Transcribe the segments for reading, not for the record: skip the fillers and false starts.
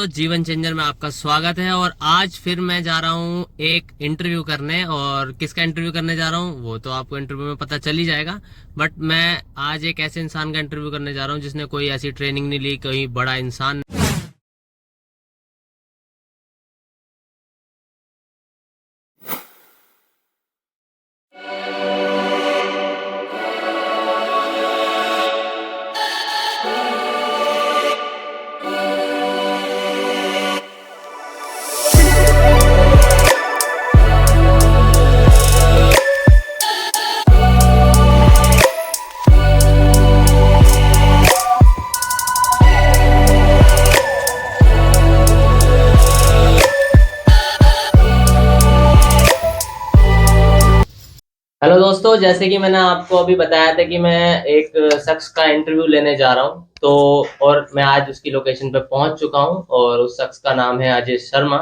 दोस्तों, जीवन चेंजर में आपका स्वागत है। और आज फिर मैं जा रहा हूँ एक इंटरव्यू करने। और किसका इंटरव्यू करने जा रहा हूँ वो तो आपको इंटरव्यू में पता चल ही जाएगा। बट मैं आज एक ऐसे इंसान का इंटरव्यू करने जा रहा हूँ जिसने कोई ऐसी ट्रेनिंग नहीं ली, कोई बड़ा इंसान। हेलो दोस्तों, जैसे कि मैंने आपको अभी बताया था कि मैं एक शख्स का इंटरव्यू लेने जा रहा हूं, तो और मैं आज उसकी लोकेशन पे पहुंच चुका हूं। और उस शख्स का नाम है अजय शर्मा।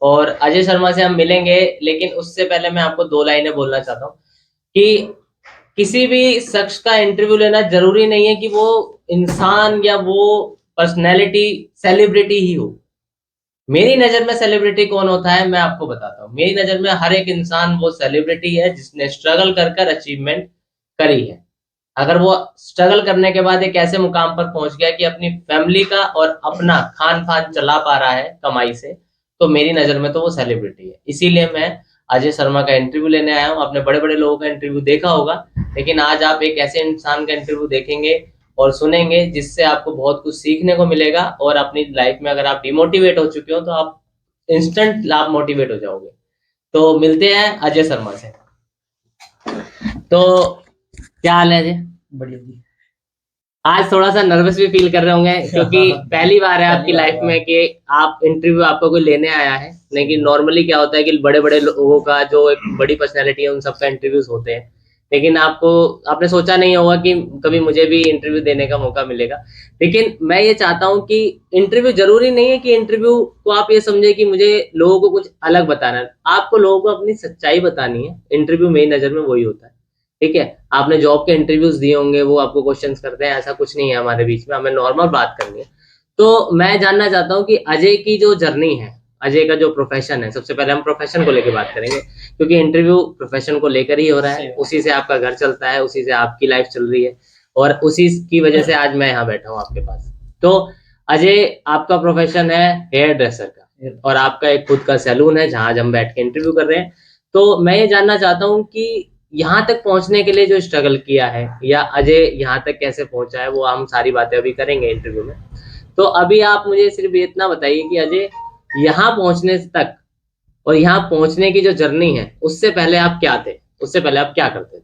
और अजय शर्मा से हम मिलेंगे, लेकिन उससे पहले मैं आपको दो लाइनें बोलना चाहता हूं कि किसी भी शख्स का इंटरव्यू लेना जरूरी नहीं है कि वो इंसान या वो पर्सनैलिटी सेलिब्रिटी ही हो। मेरी नज़र में सेलिब्रिटी कौन होता है मैं आपको बताता हूँ। मेरी नज़र में हर एक इंसान वो सेलिब्रिटी है जिसने स्ट्रगल कर कर अचीवमेंट करी है। अगर वो स्ट्रगल करने के बाद एक ऐसे मुकाम पर पहुंच गया कि अपनी फैमिली का और अपना खान पान चला पा रहा है कमाई से, तो मेरी नज़र में तो वो सेलिब्रिटी है। इसीलिए मैं अजय शर्मा का इंटरव्यू लेने आया हूँ। आपने बड़े बड़े लोगों का इंटरव्यू देखा होगा, लेकिन आज आप एक ऐसे इंसान का इंटरव्यू देखेंगे और सुनेंगे जिससे आपको बहुत कुछ सीखने को मिलेगा। और अपनी लाइफ में अगर आप डिमोटिवेट हो चुके हो तो आप इंस्टेंट आप मोटिवेट हो जाओगे। तो मिलते हैं अजय शर्मा से। तो क्या हाल है अजय? बढ़िया जी। आज थोड़ा सा नर्वस भी फील कर रहे होंगे क्योंकि पहली बार है आपकी लाइफ में कि आप इंटरव्यू आपको कोई लेने आया है। लेकिन नॉर्मली क्या होता है कि बड़े बड़े लोगों का जो एक बड़ी पर्सनैलिटी है उन सबका इंटरव्यूज होते हैं। लेकिन आपने सोचा नहीं होगा कि कभी मुझे भी इंटरव्यू देने का मौका मिलेगा। लेकिन मैं ये चाहता हूँ कि इंटरव्यू जरूरी नहीं है कि इंटरव्यू को आप ये समझे कि मुझे लोगों को कुछ अलग बताना है। आपको लोगों को अपनी सच्चाई बतानी है। इंटरव्यू मेरी नजर में वही होता है। ठीक है, आपने जॉब के इंटरव्यूज दिए होंगे, वो आपको क्वेश्चंस करते हैं, ऐसा कुछ नहीं है हमारे बीच में, हमें नॉर्मल बात करनी है। तो मैं जानना चाहता हूँ कि अजय की जो जर्नी है, अजय का जो प्रोफेशन है, सबसे पहले हम प्रोफेशन को लेकर बात करेंगे क्योंकि इंटरव्यू प्रोफेशन को लेकर ही हो रहा है। उसी से आपका घर चलता है, उसी से आपकी लाइफ चल रही है और उसी की वजह से आज मैं यहाँ बैठा हूँ आपके पास। तो अजय, आपका प्रोफेशन है हेयर ड्रेसर का और आपका एक खुद का सैलून है जहाँ आज हम बैठ के इंटरव्यू कर रहे हैं। तो मैं ये जानना चाहता हूँ कि यहाँ तक पहुंचने के लिए जो स्ट्रगल किया है या अजय यहाँ तक कैसे पहुंचा है, वो हम सारी बातें अभी करेंगे इंटरव्यू में। तो अभी आप मुझे सिर्फ इतना बताइए कि अजय, यहाँ पहुंचने तक और यहाँ पहुंचने की जो जर्नी है, उससे पहले आप क्या थे, उससे पहले आप क्या करते थे?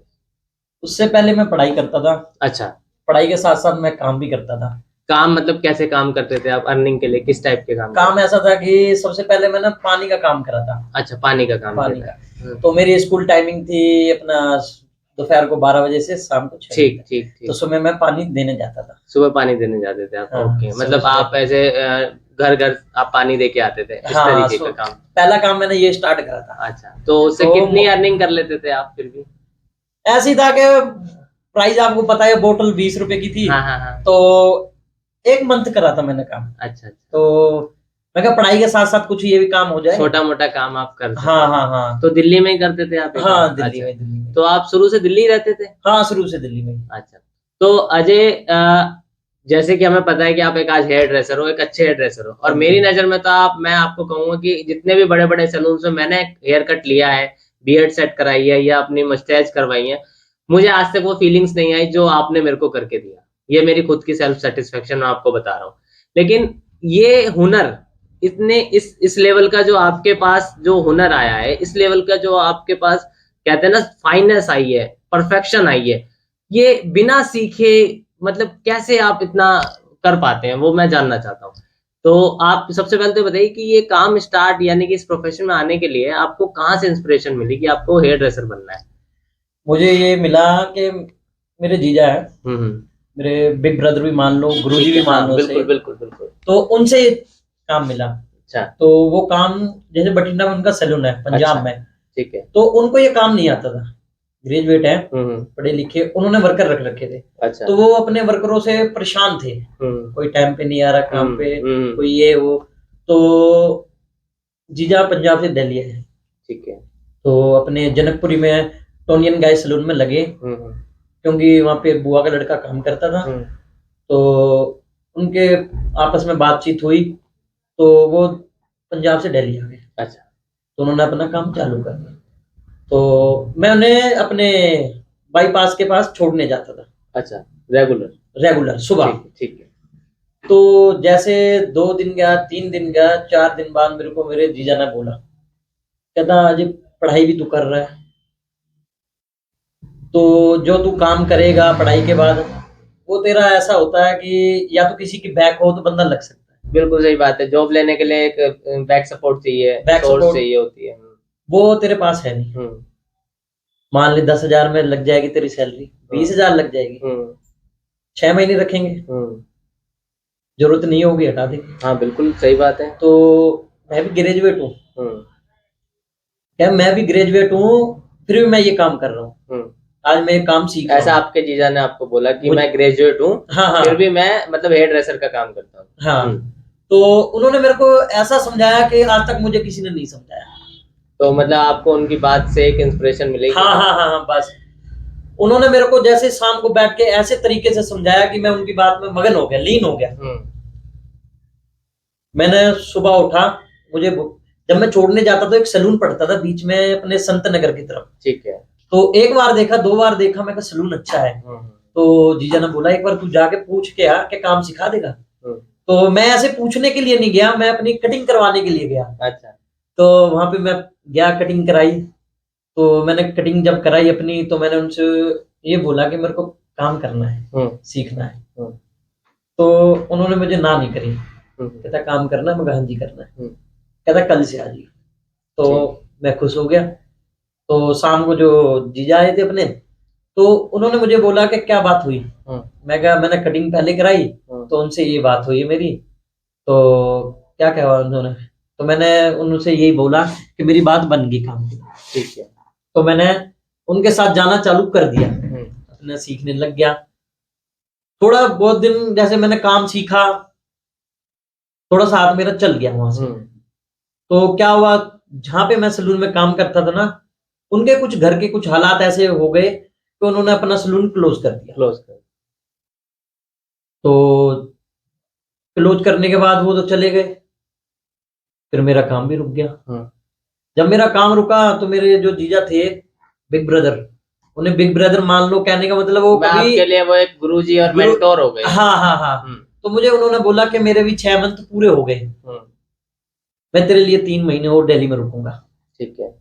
उससे पहले मैं पढ़ाई करता था। अच्छा। पढ़ाई के साथ साथ मैं काम भी करता था। काम मतलब कैसे काम करते थे आप अर्निंग के लिए? किस टाइप के काम ऐसा था कि सबसे पहले मैंने पानी का काम करा था। अच्छा, पानी का काम पानी किया था। का तो मेरी स्कूल टाइमिंग थी अपना दोपहर को 12 बजे से शाम को 6 ठीक बजे ठीक तक। तो ठीक। सुबह मैं पानी देने जाता था। सुबह पानी देने जाते थे आप? हाँ, ओके, मतलब सुबह आप सुबह। ऐसे घर घर आप पानी दे के आते थे, इस हाँ, तरीके का काम? पहला काम मैंने ये स्टार्ट करा था। अच्छा, तो उससे तो कितनी अर्निंग कर लेते थे आप फिर भी? ऐसे ही था कि प्राइस आपको पता है, बोतल 20 रुपए की थी। हाँ हाँ हाँ। तो एक मंथ करा था मैंने काम। अच्छा अच्छा। तो मैं कहा पढ़ाई के साथ साथ कुछ ये भी काम हो जाए। छोटा मोटा काम आप करते थे? हाँ हाँ हाँ। तो दिल्ली में ही करते थे आप ये हाँ, काम? दिल्ली अच्छा। में, दिल्ली में। तो आप शुरू से दिल्ली रहते थे? हाँ, शुरू से दिल्ली में। अच्छा। तो अजय, जैसे कि हमें पता है कि आप एक आज हेयर ड्रेसर हो, एक अच्छे हेयर ड्रेसर हो। और मेरी नजर में तो मैं आपको कहूंगा कि जितने भी बड़े बड़े सैलून में मैंने हेयर कट लिया है, बियर्ड सेट कराई है या अपनी मस्टैच करवाई है, मुझे आज तक वो फीलिंग्स नहीं आई जो आपने मेरे को करके दिया। ये मेरी खुद की सेल्फ सेटिस्फेक्शन मैं आपको बता रहा हूँ। लेकिन ये हुनर, इतने इस लेवल का जो आपके पास जो हुनर आया है, इस लेवल का जो आपके पास कहते हैं ना फाइनेंस आई है, परफेक्शन आई है, ये बिना सीखे मतलब कैसे आप इतना कर पाते हैं, वो मैं जानना चाहता हूँ। तो आप सबसे पहले तो बताइए कि ये काम स्टार्ट यानी कि इस प्रोफेशन में आने के लिए आपको कहाँ से इंस्पिरेशन मिली कि आपको हेयर ड्रेसर बनना है? मुझे ये मिला कि मेरे जीजा है, हम्म। मेरे बिग ब्रदर भी मान लो, गुरुजी भी मान हाँ, लो, बिल्कुल से बिल्कुल बिल्कुल। तो उनसे काम मिला। अच्छा। तो वो काम जैसे बठिंडा में उनका सैलून है पंजाब अच्छा, में। ठीक है। तो उनको ये काम नहीं आता था। ग्रेजुएट है, हम्म। पढ़े लिखे, उन्होंने वर्कर रख रखे थे। अच्छा। तो वो अपने वर्करों से परेशान थे, कोई टाइम पे नहीं आ रहा काम पे, कोई ये वो। तो जीजा पंजाब से दिल्ली है, ठीक है। तो अपने जनकपुरी में टोनियन गाय सलून में लगे, क्योंकि वहाँ पे बुआ का लड़का काम करता था। तो उनके आपस में बातचीत हुई, तो वो पंजाब से दिल्ली आ गए। अच्छा। तो उन्होंने अपना काम चालू कर दिया, तो मैं उन्हें अपने बाईपास के पास छोड़ने जाता था। अच्छा, रेगुलर सुबह। ठीक है। तो जैसे 2 दिन गया, 3 दिन गया, 4 दिन बाद मेरे को मेरे जीजा ने बोला, कहता अजय पढ़ाई भी तू कर रहा है, तो जो तू काम करेगा पढ़ाई के बाद वो तेरा ऐसा होता है कि या तो किसी की बैक हो तो बंदा लग सकता है। बिल्कुल सही बात है, जॉब लेने के लिए एक बैक सपोर्ट चाहिए, बैक सोर्स सपोर्ट चाहिए होती है। वो तेरे पास है नहीं। मान ले 10,000 में लग जाएगी तेरी सैलरी, 20,000 लग जाएगी, 6 महीने रखेंगे, जरूरत नहीं होगी हटा देंगे। हाँ बिल्कुल सही बात है। तो मैं भी ग्रेजुएट हूँ, क्या मैं भी ग्रेजुएट हूँ, फिर भी मैं ये काम कर रहा हूँ। आज मैं ये काम सीख रहा हूँ। ऐसा आपके जीजा ने आपको बोला कि मैं ग्रेजुएट हूँ, हाँ, फिर भी मैं मतलब हेयर ड्रेसर का काम करता हूँ। हाँ, तो उन्होंने मेरे को ऐसा समझाया कि आज तक मुझे किसी ने नहीं समझाया। तो मतलब आपको उनकी बात से एक इंस्पिरेशन मिलेगी। हाँ, बस उन्होंने मेरे को जैसे शाम को बैठ के ऐसे तरीके से समझाया कि मैं उनकी बात में मगन हो गया, लीन हो गया। मैंने सुबह उठा, मुझे जब मैं छोड़ने जाता तो एक सैलून पड़ता था बीच में अपने संत नगर की तरफ, ठीक है। तो एक बार देखा, 2 बार देखा, मैं कहा सैलून अच्छा है। तो जीजा ने बोला एक बार तू जाके पूछ के आ कि काम सिखा देगा। तो मैं ऐसे पूछने के लिए नहीं गया, मैं अपनी कटिंग करवाने के लिए गया। अच्छा। तो वहां पे मैं गया, कटिंग कराई। तो मैंने कटिंग जब कराई अपनी, तो मैंने उनसे ये बोला कि मेरे को काम करना है, सीखना है। तो उन्होंने मुझे ना नहीं करी, कहता काम करना है, मैं कहा हाँ जी करना है। कहता कल से आ जी। तो मैं खुश हो गया। तो शाम को जो जीजा आए थे अपने, तो उन्होंने मुझे बोला कि क्या बात हुई। मैं कहा मैंने कटिंग पहले कराई, तो उनसे ये बात हुई मेरी। तो क्या कहा उन्होंने, तो मैंने उनसे यही बोला कि मेरी बात बन गई काम की। ठीक है। तो मैंने उनके साथ जाना चालू कर दिया, अपने सीखने लग गया। थोड़ा बहुत दिन जैसे मैंने काम सीखा, थोड़ा सा हाथ मेरा चल गया वहां से। तो क्या हुआ, जहां पे मैं सलून में काम करता था ना, उनके कुछ घर के कुछ हालात ऐसे हो गए कि उन्होंने अपना सलून क्लोज कर दिया। तो क्लोज करने के बाद वो तो चले गए, फिर मेरा काम भी रुक गया। जब मेरा काम रुका तो मेरे जो जीजा थे, बिग ब्रदर, उन्हें बिग ब्रदर मान लो, कहने का मतलब वो कभी आपके लिए वो एक गुरुजी और मेंटोर हो गए। हाँ। तो मुझे उन्होंने बोला कि मेरे भी 6 मंथ पूरे हो गए, मैं तेरे लिए 3 महीने और दिल्ली में रुकूंगा। ठीक है।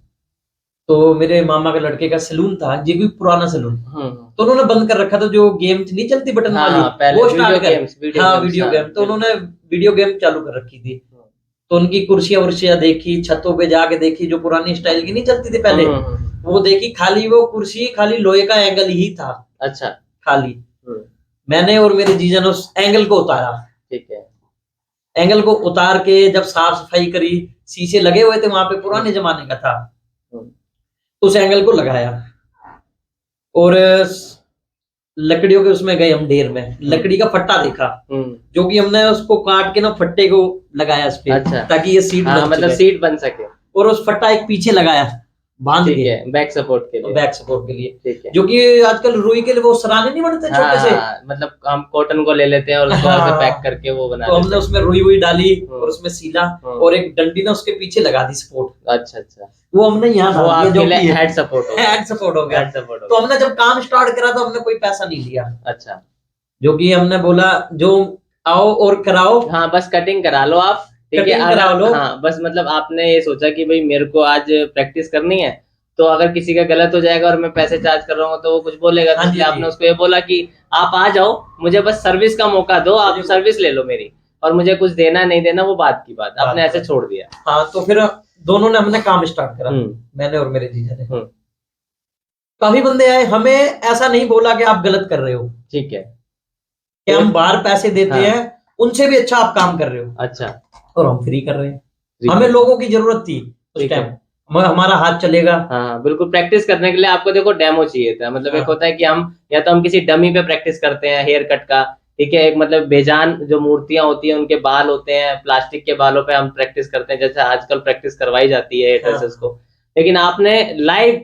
तो मेरे मामा के लड़के का सैलून था, ये भी पुराना सैलून, तो उन्होंने बंद कर रखा था। जो गेम नहीं चलती बटन वाली, वो स्टार्ट कर, हाँ वीडियो गेम, तो उन्होंने वीडियो गेम चालू कर रखी थी। तो उनकी कुर्सियां वर्सियां देखी, छतों पे जाके देखी, जो पुरानी स्टाइल की नहीं चलती थी पहले, वो देखी। खाली वो कुर्सी खाली लोहे का एंगल ही था। अच्छा। खाली मैंने और मेरे जीजा ने उस एंगल को उतारा। ठीक है। एंगल को उतार के जब साफ सफाई करी, शीशे लगे हुए थे वहां पे, पुराने जमाने का था, उस एंगल को लगाया और लकड़ियों के उसमें गए हम, ढेर में लकड़ी का फट्टा देखा, जो कि हमने उसको काट के ना फट्टे को लगाया इस पे। अच्छा। ताकि ये सीट मतलब सीट बन सके, और उस फट्टा एक पीछे लगाया बांध के, बैक सपोर्ट के लिए, बैक सपोर्ट के लिए। ठीक है। जो कि आजकल रुई के लिए वो सराने नहीं बनते छोटे से, मतलब हम कॉटन को ले लेते हैं और उसको ऐसे पैक करके वो बना, तो हमने उसमें रुई हुई डाली और उसमें सीला और एक डंडी ना उसके पीछे लगा दी सपोर्ट। अच्छा। वो हमने यहाँ डाल दिया, जो हेड सपोर्ट हो गया। हेड सपोर्ट हो गया। तो हमने जब काम स्टार्ट करा तो हमने कोई पैसा नहीं लिया। अच्छा। जो कि हमने बोला जो आओ और कराओ, हाँ बस कटिंग करा लो आप, ठीक है, करा लो। हाँ बस मतलब आपने ये सोचा कि भाई मेरे को आज प्रैक्टिस करनी है, तो अगर किसी का गलत हो जाएगा और मैं पैसे चार्ज कर रहा हूँ तो वो कुछ बोलेगा, तो इसलिए आपने उसको ये बोला कि आप आ जाओ, मुझे बस सर्विस का मौका दो, आप सर्विस ले लो मेरी, और मुझे कुछ देना नहीं देना वो बात की बात, आपने ऐसे छोड़ दिया। हाँ, तो फिर दोनों ने हमने काम स्टार्ट करा, मैंने और मेरे जीजा ने। काफी बंदे आए, हमें ऐसा नहीं बोला कि आप गलत कर रहे हो, ठीक है, कि हम बाहर पैसे देते हैं, उनसे भी अच्छा आप काम कर रहे हो। अच्छा। और हम फ्री कर रहे हैं, हमें लोगों की जरूरत थी उस टाइम, हमारा हाथ चलेगा। हाँ बिल्कुल, प्रैक्टिस करने के लिए आपको देखो डेमो चाहिए था, मतलब एक होता है कि हम या तो हम किसी डमी पे प्रैक्टिस करते हैं हेयर कट का, ठीक है। एक मतलब बेजान जो मूर्तियां होती हैं, उनके बाल होते हैं, प्लास्टिक के बालों पे हम प्रैक्टिस करते हैं, जैसे आजकल प्रैक्टिस करवाई जाती है ड्रेसेस को। लेकिन आपने लाइव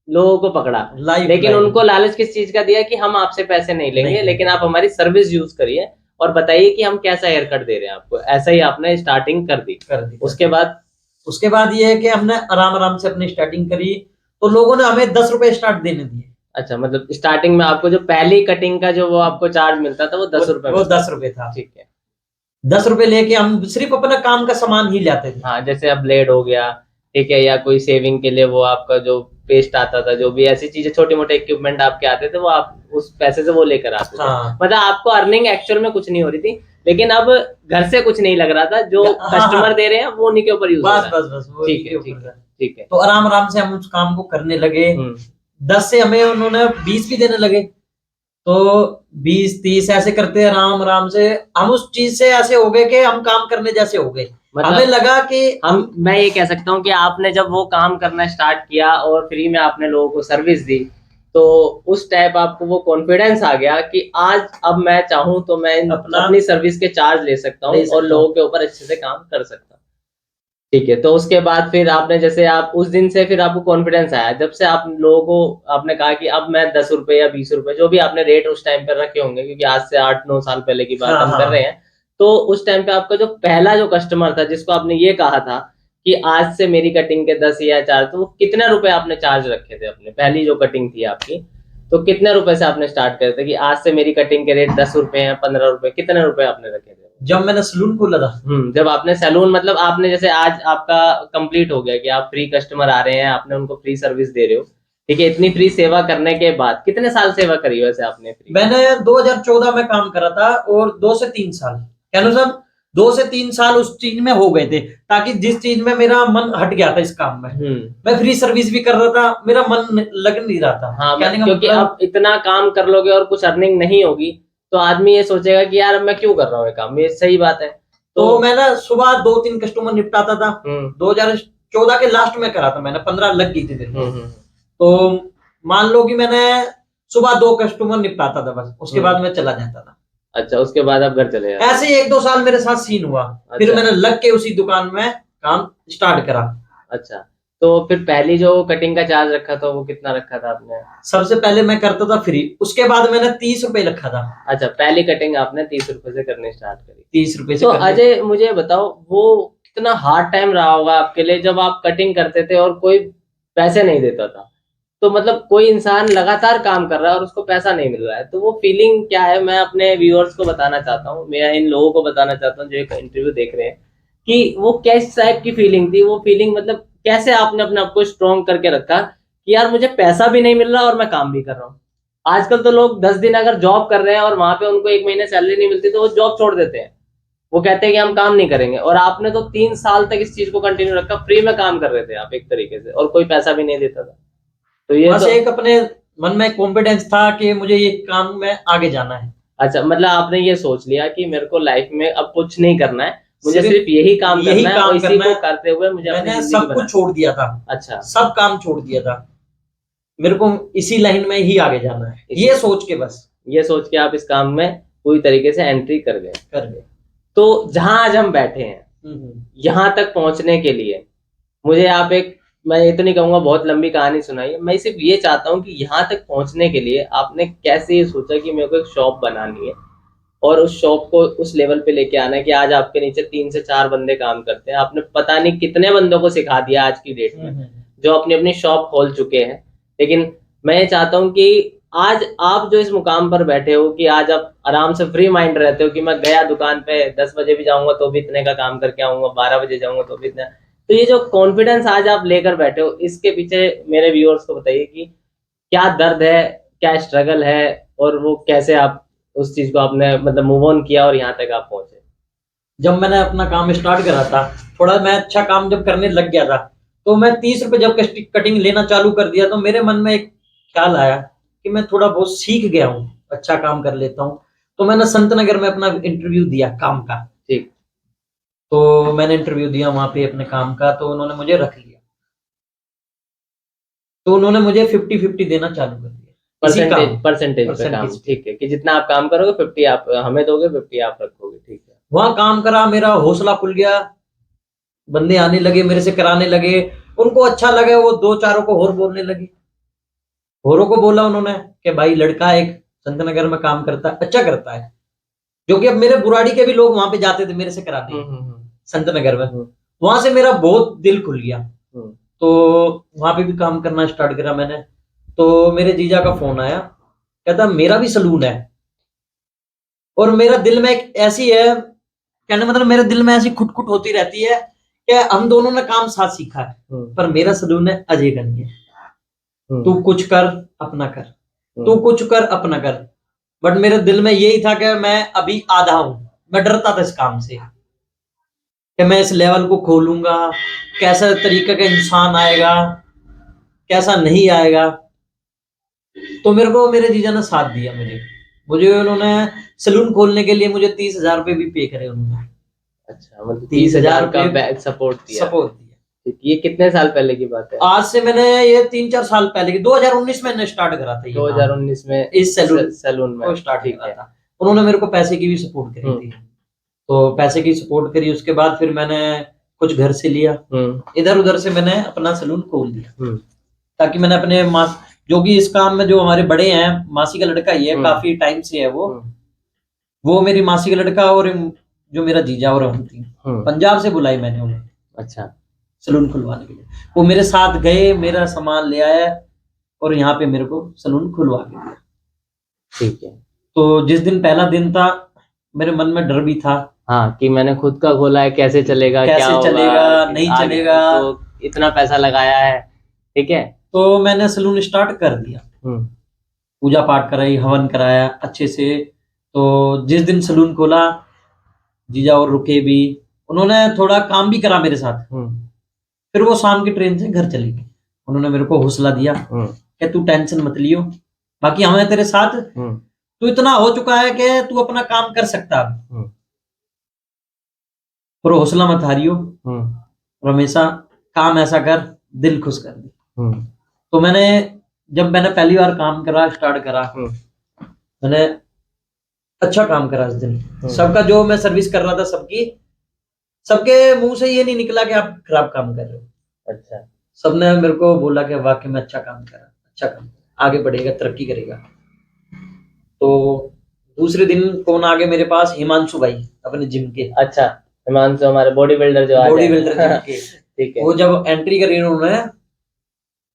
लोगों को पकड़ा, लेकिन उनको लालच किस चीज का दिया कि हम आपसे पैसे नहीं लेंगे, लेकिन आप हमारी सर्विस यूज करिए और बताइए कि हम कैसा हेयर कट दे रहे हैं आपको। ऐसा ही आपने स्टार्टिंग कर दी। उसके बाद ये है कि हमने आराम आराम से अपनी स्टार्टिंग करी, तो लोगों ने हमें 10 रुपए स्टार्ट देने दिए। अच्छा, मतलब स्टार्टिंग में आपको जो पहली कटिंग का जो वो आपको चार्ज मिलता था वो 10 रुपए, वो 10 रुपए था। ठीक है। 10 रुपए लेके हम सिर्फ अपना काम का सामान ही लाते थे। हाँ, जैसे अब ब्लेड हो गया, ठीक है, या कोई सेविंग के लिए वो आपका जो पेस्ट आता था, जो भी ऐसी चीजें छोटे मोटे इक्विपमेंट आपके आते थे, वो आप उस पैसे से वो लेकर आते थे। मतलब आपको अर्निंग एक्चुअल में कुछ नहीं हो रही थी, लेकिन अब घर से कुछ नहीं लग रहा था, जो कस्टमर दे रहे हैं वो उन्हीं के ऊपर यूज हो रहा है। बस ठीक है, ठीक है। तो आराम आराम से हम उस काम को करने लगे। 10 से हमें उन्होंने 20 भी देने लगे, तो 20-30 ऐसे करते आराम आराम से हम उस चीज से ऐसे हो गए कि हम काम करने जैसे हो गए। मतलब हमें लगा कि मैं ये कह सकता हूँ कि आपने जब वो काम करना स्टार्ट किया और फ्री में आपने लोगों को सर्विस दी, तो उस टाइप आपको वो कॉन्फिडेंस आ गया कि आज अब मैं चाहूँ तो मैं अपनी सर्विस के चार्ज ले सकता हूँ और लोगों के ऊपर अच्छे से काम कर सकता हूँ। ठीक है। तो उसके बाद फिर आपने, जैसे आप उस दिन से फिर आपको कॉन्फिडेंस आया, जब से आप लोगों को आपने कहा कि अब मैं 10 रुपए या 20 रुपए जो भी आपने रेट उस टाइम पर रखे होंगे, क्योंकि आज से 8-9 साल पहले की बात हम कर रहे हैं, तो उस टाइम पे आपका जो पहला जो कस्टमर था जिसको आपने ये कहा था कि आज से मेरी कटिंग के 10 या 4, तो वो कितने रुपए आपने चार्ज रखे थे अपने पहली जो कटिंग थी आपकी? तो कितने रुपए से आपने स्टार्ट करे थे कि आज से मेरी कटिंग के रेट 10 रुपए हैं, 15 रुपए, कितने रुपए आपने रखे थे जब मैंने सैलून खोला था? जब आपने सैलून, मतलब आपने जैसे आज आपका कंप्लीट हो गया कि आप फ्री कस्टमर आ रहे हैं, आपने उनको फ्री सर्विस दे रहे हो, ठीक है, इतनी फ्री सेवा करने के बाद कितने साल सेवा करी वैसे आपने फ्री? मैंने 2014 में काम करा था और 2 से 3 साल, कहना सर 2 से 3 साल उस चीज में हो गए थे, ताकि जिस चीज में मेरा मन हट गया था इस काम में, मैं फ्री सर्विस भी कर रहा था, मेरा मन लग नहीं रहा था। हाँ, क्योंकि अब इतना काम कर लोगे और कुछ अर्निंग नहीं होगी तो आदमी ये सोचेगा कि यार मैं क्यों कर रहा हूँ ये काम, ये सही बात है। तो मैं ना सुबह 2-3 कस्टमर निपटाता था। 2014 के लास्ट में करा था मैंने, 15 लग गई थी। तो मान लो कि मैंने सुबह 2 कस्टमर निपटाता था बस, उसके बाद मैं चला जाता था। अच्छा, उसके बाद आप घर चले जाते? ऐसे 1-2 साल मेरे साथ सीन हुआ। अच्छा। फिर मैंने लग के उसी दुकान में काम स्टार्ट करा। अच्छा, तो फिर पहली जो कटिंग का चार्ज रखा था वो कितना रखा था आपने? सबसे पहले मैं करता था फ्री, उसके बाद मैंने 30 रुपए रखा था। अच्छा, पहली कटिंग आपने 30 रुपए से करनी स्टार्ट करी? 30 रुपए से। तो अजय मुझे बताओ, वो कितना हार्ड टाइम रहा होगा आपके लिए जब आप कटिंग करते थे और कोई पैसे नहीं देता था? तो मतलब कोई इंसान लगातार काम कर रहा है और उसको पैसा नहीं मिल रहा है, तो वो फीलिंग क्या है? मैं अपने व्यूअर्स को बताना चाहता हूँ, मैं इन लोगों को बताना चाहता हूँ जो एक इंटरव्यू देख रहे हैं, कि वो किस टाइप की फीलिंग थी। वो फीलिंग मतलब कैसे आपने अपने आप को स्ट्रॉन्ग करके रखा कि यार मुझे पैसा भी नहीं मिल रहा और मैं काम भी कर रहा हूँ। आजकल तो लोग 10 दिन अगर जॉब कर रहे हैं और वहां पे उनको 1 महीने सैलरी नहीं मिलती तो वो जॉब छोड़ देते हैं, वो कहते हैं कि हम काम नहीं करेंगे। और आपने तो 3 साल तक इस चीज को कंटिन्यू रखा, फ्री में काम कर रहे थे आप एक तरीके से, और कोई पैसा भी नहीं देता था। तो ये बस एक अपने मन में कॉन्फिडेंस था कि मुझे ये काम में आगे जाना है। अच्छा, मतलब आपने ये सोच लिया कि मेरे को लाइफ में अब कुछ नहीं करना है, मुझे सिर्फ यही काम करना है, और इसी को करते हुए मुझे मैंने सब कुछ छोड़ दिया था। अच्छा, सब काम छोड़ दिया था, मेरे को इसी लाइन में ही आगे जाना है, ये सोच के, बस ये सोच के आप इस काम में पूरी तरीके से एंट्री कर गए। तो जहां आज हम बैठे हैं, यहाँ तक पहुंचने के लिए मुझे आप एक, मैं ये तो नहीं कहूंगा बहुत लंबी कहानी सुनाई, मैं सिर्फ ये चाहता हूँ कि यहाँ तक पहुंचने के लिए आपने कैसे ये सोचा कि मेरे को एक शॉप बनानी है और उस शॉप को उस लेवल पे लेके आना है कि आज आपके नीचे 3 से 4 बंदे काम करते हैं। आपने पता नहीं कितने बंदों को सिखा दिया आज की डेट में, जो अपनी अपनी शॉप खोल चुके हैं। लेकिन मैं ये चाहता हूँ कि आज आप जो इस मुकाम पर बैठे हो, कि आज आप आराम से फ्री माइंड रहते हो कि मैं गया दुकान पे 10 बजे भी जाऊंगा तो भी इतने का काम करके आऊंगा, 12 बजे जाऊंगा तो भी इतना। तो ये जो कॉन्फिडेंस आज आप लेकर बैठे हो, इसके पीछे मेरे व्यूअर्स को बताइए कि क्या दर्द है, क्या स्ट्रगल है, और वो कैसे आप उस चीज को आपने मतलब मूव ऑन किया और यहाँ तक आप पहुंचे। जब मैंने अपना काम स्टार्ट करा था, थोड़ा मैं अच्छा काम जब करने लग गया था, तो मैं 30 रुपए जब कटिंग लेना चालू कर दिया, तो मेरे मन में एक ख्याल आया कि मैं थोड़ा बहुत सीख गया हूँ, अच्छा काम कर लेता हूँ। तो मैंने संत नगर में अपना इंटरव्यू दिया काम का। ठीक, तो मैंने इंटरव्यू दिया वहां पे अपने काम का, तो उन्होंने मुझे रख लिया। तो उन्होंने मुझे 50-50 देना चालू कर दिया। परसेंटेज पे काम, ठीक है, कि जितना आप काम करोगे 50 आप हमें दोगे, 50 आप रखोगे, ठीक है। वहां काम करा, मेरा हौसला खुल गया, बंदे आने लगे मेरे से कराने लगे, उनको अच्छा लगे, वो दो चारों को और बोलने लगे, औरों को बोला उन्होंने कि भाई लड़का एक संत नगर में काम करता है, अच्छा करता है, जो कि अब मेरे बुराड़ी के भी लोग वहां पे जाते थे मेरे से कराने संत नगर में। वहां से मेरा बहुत दिल खुल गया, तो वहां पे भी काम करना स्टार्ट करा मैंने। तो मेरे जीजा का फोन आया, कहता मेरा भी सलून है, और मेरा दिल में एक ऐसी है, कहने मतलब मेरे दिल में ऐसी खुटखुट होती रहती है कि हम दोनों ने काम साथ सीखा है, पर मेरा सलून है अजय का नहीं है। तू कुछ कर अपना कर, तू कुछ कर अपना कर, बट मेरे दिल में यही था कि मैं अभी आधा हूं, मैं डरता था इस काम से कि मैं इस लेवल को खोलूंगा, कैसा तरीके का इंसान आएगा, कैसा नहीं आएगा। तो मेरे को मेरे जीजा ने साथ दिया, मुझे उन्होंने सलून खोलने के लिए मुझे 30,000 रुपए भी पे करे उन्होंने। अच्छा, मतलब 30,000 का सपोर्ट दिया। ये कितने साल पहले की बात है? आज से मैंने ये 3-4 साल पहले की 2019 में स्टार्ट करा था, 2019 में इस सैलून में स्टार्ट किया था। उन्होंने मेरे को पैसे की भी सपोर्ट करी थी, तो पैसे की सपोर्ट करी, उसके बाद फिर मैंने कुछ घर से लिया, इधर उधर से मैंने अपना सलून खोल दिया, ताकि मैंने अपने जो कि इस काम में जो हमारे बड़े हैं, मासी का लड़का ही है, काफी टाइम से है वो मेरी मासी का लड़का, और जो मेरा जीजा और हम थी, पंजाब से बुलाई मैंने उन्हें, अच्छा, सलून खुलवाने के लिए। वो मेरे साथ गए, मेरा सामान ले आया, और यहाँ पे मेरे को सलून खुलवा के दिया, ठीक है। तो जिस दिन पहला दिन था, मेरे मन में डर भी था, हाँ, कि मैंने खुद का खोला है, कैसे चलेगा, कैसे चलेगा, नहीं चलेगा, तो इतना पैसा लगाया है, ठीक है। तो मैंने सलून स्टार्ट कर दिया, पूजा पाठ कराई, हवन कराया अच्छे से। तो जिस दिन सलून खोला, जीजा और रुके भी, उन्होंने थोड़ा काम भी करा मेरे साथ। फिर वो शाम की ट्रेन से घर चले गए, उन्होंने मेरे को हौसला दिया कि तू टेंशन मत लियो, बाकी हमें तेरे साथ, तू इतना हो चुका है कि तू अपना काम कर सकता है, पर हौसला मत हारियो, और हमेशा काम ऐसा कर दिल खुश कर दे। तो जब मैंने पहली बार काम करा, स्टार्ट करा, मैंने अच्छा काम करा उस दिन। सबका जो मैं सर्विस कर रहा था, सबके मुंह से ये नहीं निकला कि आप खराब काम कर रहे हो। अच्छा, सबने मेरे को बोला कि वाकई में अच्छा काम करा, अच्छा काम, आगे बढ़ेगा, तरक्की करेगा। तो दूसरे दिन कौन आ गए मेरे पास, हिमांशु भाई अपने जिम के। अच्छा, हिमांशु हमारे बॉडी बिल्डर जो बॉडी बिल्डर जिम के ठीक है। वो जब एंट्री करी उन्होंने,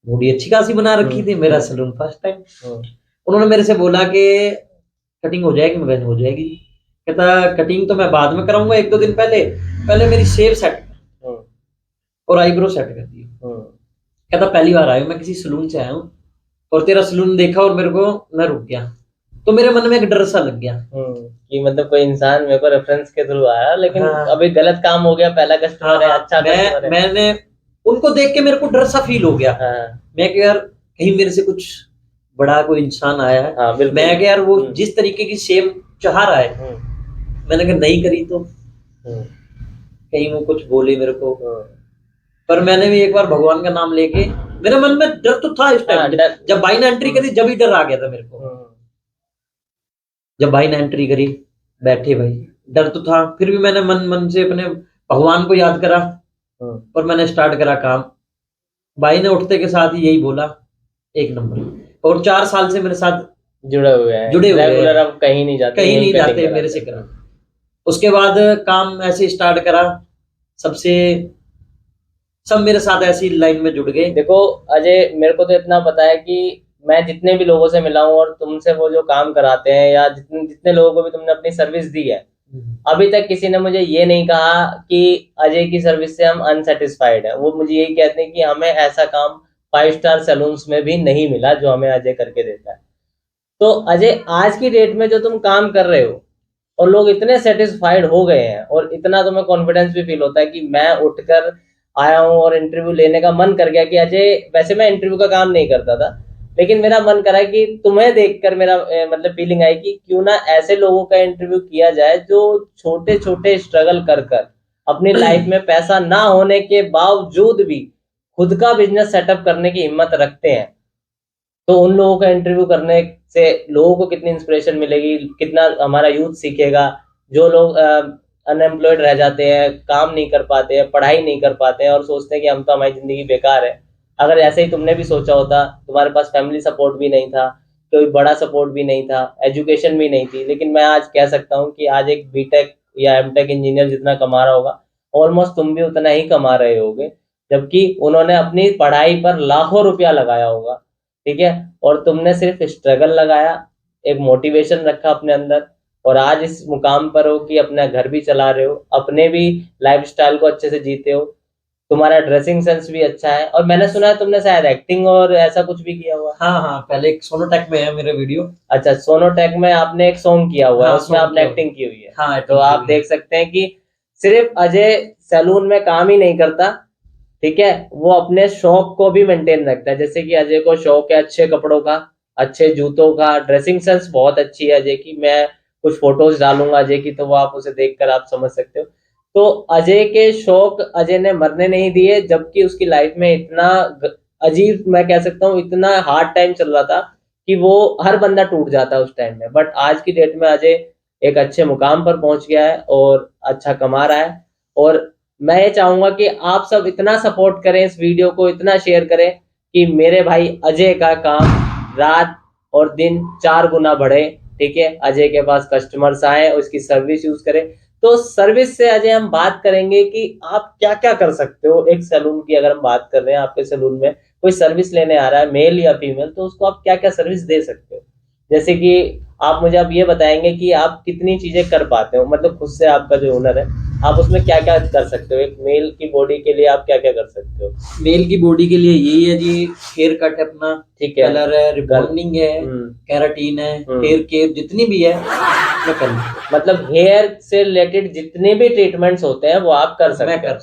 बॉडी अच्छी खासी बना रखी थी, मेरा सलून फर्स्ट टाइम। उन्होंने मेरे से बोला कि कटिंग हो जाएगी, मैं हो जाएगी। कहता कटिंग तो मैं बाद में कराऊंगा, 1-2 दिन पहले मेरी शेव सेट और आईब्रो सेट कर दी। कहता पहली बार आया मैं किसी सलून से आया हूँ, और तेरा सलून देखा और मेरे को मैं रुक गया, तो मेरे मन में एक डर सा लग गया कि मतलब कोई इंसान मेरे को रेफरेंस के थ्रू आया, लेकिन अभी गलत काम हो गया, पहला कस्टमर है, अच्छा कस्टमर है। मैंने उनको देख के मेरे को डर सा फील हो गया। मैं कि यार कहीं मेरे से कुछ बड़ा कोई इंसान आया है। मैं कि यार वो जिस तरीके की शेव चाह रहा है, मैंने कहा नहीं करी तो कहीं वो कुछ बोले मेरे को। पर मैंने भी एक बार भगवान का नाम लेके, मेरे मन में डर तो था इस टाइम, जब भाई ने एंट्री करी जब ही डर आ गया था मेरे को। जब भाई ने एंट्री करी, बैठे भाई, डर तो था, फिर भी मैंने मन से अपने भगवान को याद करा और मैंने स्टार्ट करा काम। भाई ने उठते के साथ ही यही बोला, 1 नंबर। और 4 साल से मेरे साथ जुड़े हुए हैं, रेगुलर, अब कहीं नहीं जाते मेरे से करा। उसके बाद काम ऐसे स्टार्ट करा, सब मेरे साथ ऐसी लाइन में जुड़ गए। देखो अजय, मेरे को तो इतना पता है कि मैं जितने भी लोगों से मिला हूँ और तुमसे वो जो काम कराते हैं, या जितने लोगों को भी तुमने अपनी सर्विस दी है, अभी तक किसी ने मुझे ये नहीं कहा कि अजय की सर्विस से हम अनसेटिस्फाइड है। वो मुझे यही कहते हैं कि हमें ऐसा काम 5 स्टार सैलून्स में भी नहीं मिला जो हमें अजय करके देता है। तो अजय, आज की डेट में जो तुम काम कर रहे हो और लोग इतने सेटिस्फाइड हो गए हैं, और इतना तुम्हें कॉन्फिडेंस भी फील होता है कि मैं उठकर आया हूँ और इंटरव्यू लेने का मन कर गया कि अजय, वैसे मैं इंटरव्यू का काम नहीं करता था, लेकिन मेरा मन करा कि तुम्हें देखकर मेरा मतलब फीलिंग आई कि क्यों ना ऐसे लोगों का इंटरव्यू किया जाए जो छोटे छोटे स्ट्रगल कर अपनी लाइफ में पैसा ना होने के बावजूद भी खुद का बिजनेस सेटअप करने की हिम्मत रखते हैं। तो उन लोगों का इंटरव्यू करने से लोगों को कितनी इंस्पिरेशन मिलेगी, कितना हमारा यूथ सीखेगा। जो लोग अनएम्प्लॉयड रह जाते हैं, काम नहीं कर पाते हैं, पढ़ाई नहीं कर पाते हैं और सोचते हैं कि हम तो, हमारी जिंदगी बेकार है। अगर ऐसे ही तुमने भी सोचा होता, तुम्हारे पास फैमिली सपोर्ट भी नहीं था, कोई बड़ा सपोर्ट भी नहीं था, एजुकेशन भी नहीं थी, लेकिन मैं आज कह सकता हूँ कि आज एक बीटेक या एमटेक इंजीनियर जितना कमा रहा होगा, ऑलमोस्ट तुम भी उतना ही कमा रहे होगे, जबकि उन्होंने अपनी पढ़ाई पर लाखों रुपया लगाया होगा। ठीक है, और तुमने सिर्फ स्ट्रगल लगाया, एक मोटिवेशन रखा अपने अंदर, और आज इस मुकाम पर हो कि अपना घर भी चला रहे हो, अपने भी लाइफस्टाइल को अच्छे से जीते हो, तुम्हारा ड्रेसिंग सेंस भी अच्छा है, और मैंने सुना है तुमने शायद एक्टिंग और ऐसा कुछ भी किया हुआ है। हाँ हाँ, पहले एक सोनोटेक में है मेरे वीडियो। अच्छा, सोनोटेक में आपने एक सॉन्ग किया हुआ है, हाँ, उसमें song आपने किया एक्टिंग की हुई है। हाँ, तो आप देख सकते हैं कि सिर्फ अजय सैलून में काम ही नहीं करता, ठीक है, वो अपने शौक को भी मेंटेन रखता है। जैसे कि अजय को शौक है अच्छे कपड़ों का, अच्छे जूतों का, ड्रेसिंग सेंस बहुत अच्छी है अजय की। मैं कुछ फोटोज डालूंगा अजय की, तो वो आप उसे देखकर आप समझ सकते हो। तो अजय के शौक अजय ने मरने नहीं दिए, जबकि उसकी लाइफ में इतना अजीब, मैं कह सकता हूँ इतना हार्ड टाइम चल रहा था कि वो हर बंदा टूट जाता है उस टाइम में। बट आज की डेट में अजय एक अच्छे मुकाम पर पहुंच गया है और अच्छा कमा रहा है। और मैं ये चाहूंगा कि आप सब इतना सपोर्ट करें, इस वीडियो को इतना शेयर करें कि मेरे भाई अजय का काम रात और दिन 4 गुना बढ़े। ठीक है, अजय के पास कस्टमर्स आए, उसकी सर्विस यूज करें। तो सर्विस से अजय हम बात करेंगे कि आप क्या क्या कर सकते हो एक सैलून की। अगर हम बात कर रहे हैं, आपके सैलून में कोई सर्विस लेने आ रहा है, मेल या फीमेल, तो उसको आप क्या क्या सर्विस दे सकते हो। जैसे कि आप मुझे अब ये बताएंगे कि आप कितनी चीजें कर पाते हो, मतलब खुद से आपका जो हुनर है, आप उसमें क्या क्या कर सकते हो। एक मेल की बॉडी के लिए आप क्या क्या कर सकते हो। मेल की बॉडी के लिए यही है जी, हेयर कट है अपना, ठीक है, कलर है, रिबॉन्डिंग है, केराटिन है, हेयर केयर जितनी भी है मैं कर लूँ। मतलब हेयर से रिलेटेड जितने भी ट्रीटमेंट्स होते हैं वो आप कर सकते हो।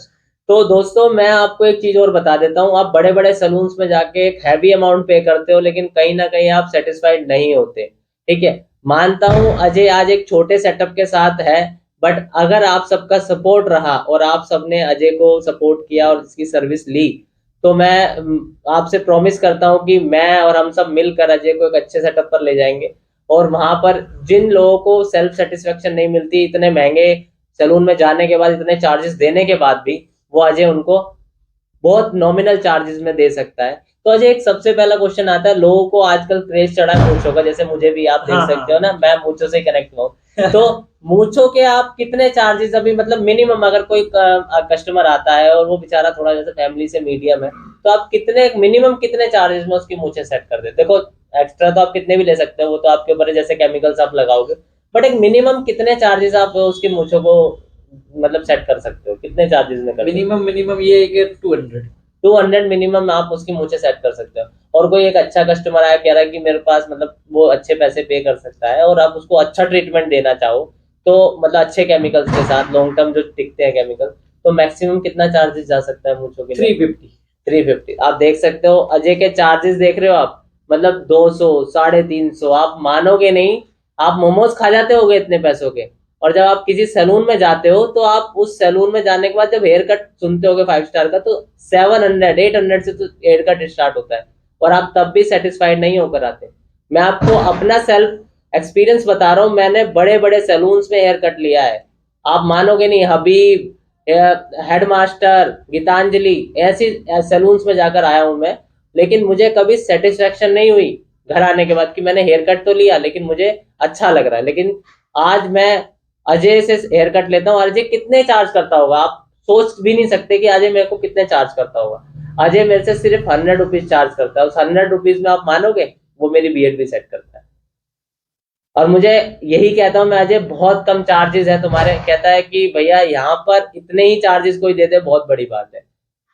तो दोस्तों मैं आपको एक चीज और बता देता हूँ, आप बड़े बड़े सलून्स में जाके एक हैवी अमाउंट पे करते हो, लेकिन कहीं ना कहीं आप सेटिस्फाइड नहीं होते। ठीक है, मानता हूँ अजय आज एक छोटे सेटअप के साथ है, बट अगर आप सबका सपोर्ट रहा और आप सबने अजय को सपोर्ट किया और इसकी सर्विस ली, तो मैं आपसे प्रॉमिस करता हूँ कि मैं और हम सब मिलकर अजय को एक अच्छे सेटअप पर ले जाएंगे। और वहां पर जिन लोगों को सेल्फ सेटिस्फेक्शन नहीं मिलती, इतने महंगे सैलून में जाने के बाद, इतने चार्जेस देने के बाद भी, वो अजय उनको बहुत नॉमिनल चार्जेस में दे सकता है। तो अजय एक सबसे पहला क्वेश्चन आता है, लोगों को आजकल क्रेज चढ़ा है मूंछों का, जैसे मुझे भी, आप देख सकते हो ना, मैं मूंछों से कनेक्ट हूँ। तो मूंछों के आप कितने चार्जेस अभी, मतलब मिनिमम, अगर कोई कस्टमर आता है और वो बेचारा थोड़ा जैसे फैमिली से मीडियम है, तो आप कितने मिनिमम कितने चार्जेस में उसकी मूंछें सेट कर देते। देखो एक्स्ट्रा तो आप कितने भी ले सकते हो, वो तो आपके ऊपर है, जैसे केमिकल्स आप लगाओगे, बट एक मिनिमम कितने चार्जेस आप उसकी मूंछों को मतलब सेट कर सकते हो, कितने चार्जेस में कर मिनिमम ये है कि 200 मिनिमम आप उसकी मूंछें सेट कर सकते हो। और कोई एक अच्छा कस्टमर आया, कह रहा है कि मेरे पास, मतलब वो अच्छे पैसे पे कर सकता है और आप उसको अच्छा ट्रीटमेंट देना चाहो, तो मतलब अच्छे केमिकल्स के साथ, लॉन्ग टर्म जो टिकते हैं केमिकल, तो मैक्सिमम कितना चार्जेस जा सकता है मूंछों के लिए। 350। आप देख सकते हो अजय के चार्जेस, देख रहे हो आप, मतलब 200, 350, आप मानोगे नहीं, आप मोमोज खा जाते होगे इतने पैसों के। और जब आप किसी सैलून में जाते हो, तो आप उस सैलून में जाने के बाद जब हेयर कट सुनते होगे 5 स्टार का, तो 700, 800 से तो हेयर कट स्टार्ट होता है, और आप तब भी सेटिस्फाइड नहीं होकर आते। मैं आपको अपना सेल्फ एक्सपीरियंस बता रहा हूँ, मैंने बड़े बड़े सैलून्स में हेयर कट लिया है, आप मानोगे नहीं, हबीब, हेडमास्टर, गीतांजलि, ऐसी सैलून्स में जाकर आया हूं मैं, लेकिन मुझे कभी सेटिस्फेक्शन नहीं हुई घर आने के बाद कि मैंने हेयर कट तो लिया लेकिन मुझे अच्छा लग रहा है। लेकिन आज मैं अजय से हेयर कट लेता हूँ। अजय कितने चार्ज करता होगा, आप सोच भी नहीं सकते कि अजय मेरे को कितने चार्ज करता होगा। अजय मेरे से सिर्फ 100 रुपीज चार्ज करता है, उस 100 रुपीज में आप मानोगे वो मेरी बीएड भी सेट करता है। और मुझे यही कहता हूँ मैं, अजय बहुत कम चार्जेस है तुम्हारे, कहता है कि भैया यहाँ पर इतने ही चार्जेस कोई दे दे बहुत बड़ी बात है।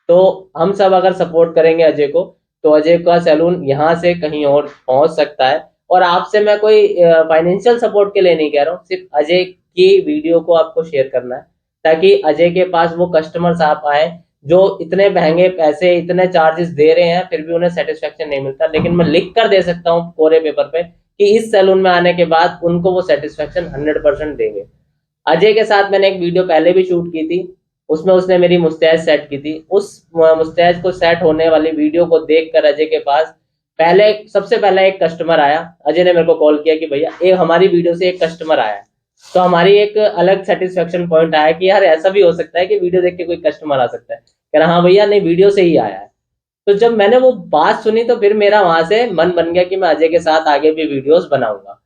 तो हम सब अगर सपोर्ट करेंगे अजय को, तो अजय का सैलून यहाँ से कहीं और पहुंच सकता है। और आपसे मैं कोई फाइनेंशियल सपोर्ट के लिए नहीं कह रहा हूँ, सिर्फ अजय की वीडियो को आपको शेयर करना है, ताकि अजय के पास वो कस्टमर्स आप आए जो इतने महंगे पैसे, इतने चार्जेस दे रहे हैं, फिर भी उन्हें सेटिस्फेक्शन नहीं मिलता, लेकिन मैं लिख कर दे सकता हूँ कोरे पेपर पे कि इस सैलून में आने के बाद उनको वो सेटिस्फेक्शन 100% देंगे। अजय के साथ मैंने एक वीडियो पहले भी शूट की थी, उसमें उसने मेरी मुस्तैद सेट की थी। उस मुस्तैद को सेट होने वाली वीडियो को देखकर अजय के पास पहले सबसे पहला एक कस्टमर आया, अजय ने मेरे को कॉल किया कि भैया एक हमारी वीडियो से एक कस्टमर आया। तो हमारी एक अलग सेटिस्फेक्शन पॉइंट आया कि यार ऐसा भी हो सकता है कि वीडियो देख के कोई कस्टमर आ सकता है। कह रहा हाँ भैया नहीं, वीडियो से ही आया है। तो जब मैंने वो बात सुनी तो फिर मेरा वहां से मन बन गया कि मैं अजय के साथ आगे भी वीडियोस बनाऊंगा।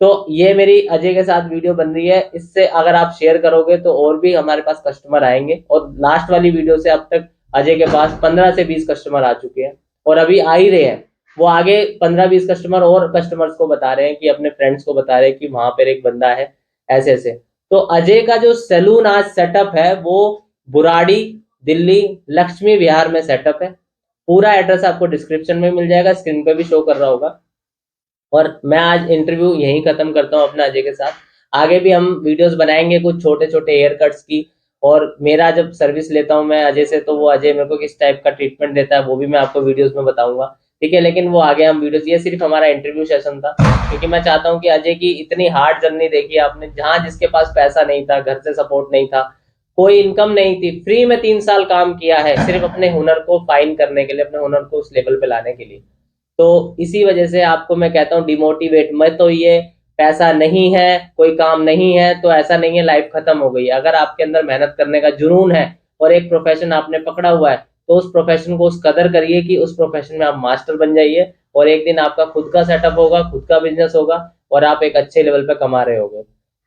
तो ये मेरी अजय के साथ वीडियो बन रही है, इससे अगर आप शेयर करोगे तो और भी हमारे पास कस्टमर आएंगे। और लास्ट वाली वीडियो से अब तक अजय के पास 15 से 20 कस्टमर आ चुके हैं और अभी आ ही रहे हैं। वो आगे 15-20 कस्टमर और कस्टमर्स को बता रहे हैं कि अपने फ्रेंड्स को बता रहे हैं कि वहां पर एक बंदा है ऐसे ऐसे। तो अजय का जो सैलून आज सेटअप है वो बुराड़ी, दिल्ली, लक्ष्मी विहार में सेटअप है। पूरा एड्रेस आपको डिस्क्रिप्शन में मिल जाएगा, स्क्रीन पे भी शो कर रहा होगा। और मैं आज इंटरव्यू यहीं खत्म करता हूँ अपना अजय के साथ। आगे भी हम वीडियोस बनाएंगे कुछ छोटे छोटे हेयर कट्स की। और मेरा जब सर्विस लेता हूँ मैं अजय से, तो वो अजय मेरे को किस टाइप का ट्रीटमेंट देता है वो भी मैं आपको वीडियोस में बताऊंगा, ठीक है। लेकिन वो आगे हम वीडियोस, ये सिर्फ हमारा इंटरव्यू सेशन था, क्योंकि मैं चाहता हूँ कि अजय की इतनी हार्ड जर्नी देखी आपने, जहाँ जिसके पास पैसा नहीं था, घर से सपोर्ट नहीं था, कोई इनकम नहीं थी, फ्री में 3 साल काम किया है सिर्फ अपने हुनर को फाइन करने के लिए, अपने हुनर को उस लेवल पे लाने के लिए। तो इसी वजह से आपको मैं कहता हूँ डिमोटिवेट मत होइए। पैसा नहीं है, कोई काम नहीं है तो ऐसा नहीं है लाइफ खत्म हो गई। अगर आपके अंदर मेहनत करने का जुनून है और एक प्रोफेशन आपने पकड़ा हुआ है, तो उस प्रोफेशन को उस कदर करिए कि उस प्रोफेशन में आप मास्टर बन जाइए और एक दिन आपका खुद का सेटअप होगा, खुद का बिजनेस होगा और आप एक अच्छे लेवल पे कमा रहे होगे।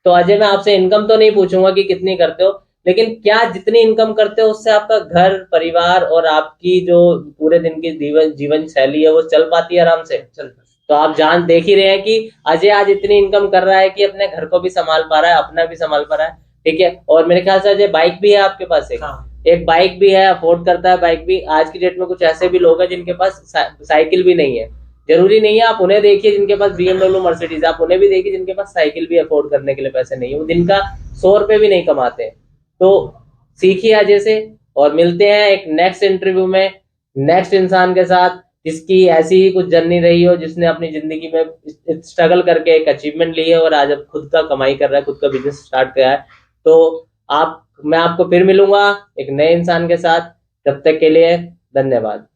तो अजय मैं आपसे इनकम तो नहीं पूछूंगा कि कितनी करते हो, लेकिन क्या जितनी इनकम करते हो उससे आपका घर परिवार और आपकी जो पूरे दिन की जीवन शैली है वो चल पाती है आराम से? चल। तो आप जान देख ही रहे हैं कि अजय आज इतनी इनकम कर रहा है कि अपने घर को भी संभाल पा रहा है, अपना भी संभाल पा रहा है, ठीक है। और मेरे ख्याल से अजय बाइक भी है आपके पास, एक बाइक भी है, अफोर्ड करता है बाइक भी। आज की डेट में कुछ ऐसे भी लोग हैं जिनके पास साइकिल भी नहीं है। जरूरी नहीं है आप उन्हें देखिए जिनके पास BMW मर्सिडीज, आप उन्हें भी देखिए जिनके पास साइकिल भी अफोर्ड करने के लिए पैसे नहीं है, वो दिन का 100 रुपए भी नहीं कमाते। तो सीखिए अजय से और मिलते हैं एक नेक्स्ट इंटरव्यू में, नेक्स्ट इंसान के साथ जिसकी ऐसी ही कुछ जर्नी रही हो, जिसने अपनी जिंदगी में स्ट्रगल करके एक अचीवमेंट ली है और आज अब खुद का कमाई कर रहा है, खुद का बिजनेस स्टार्ट किया है। तो मैं आपको फिर मिलूंगा एक नए इंसान के साथ। तब तक के लिए धन्यवाद।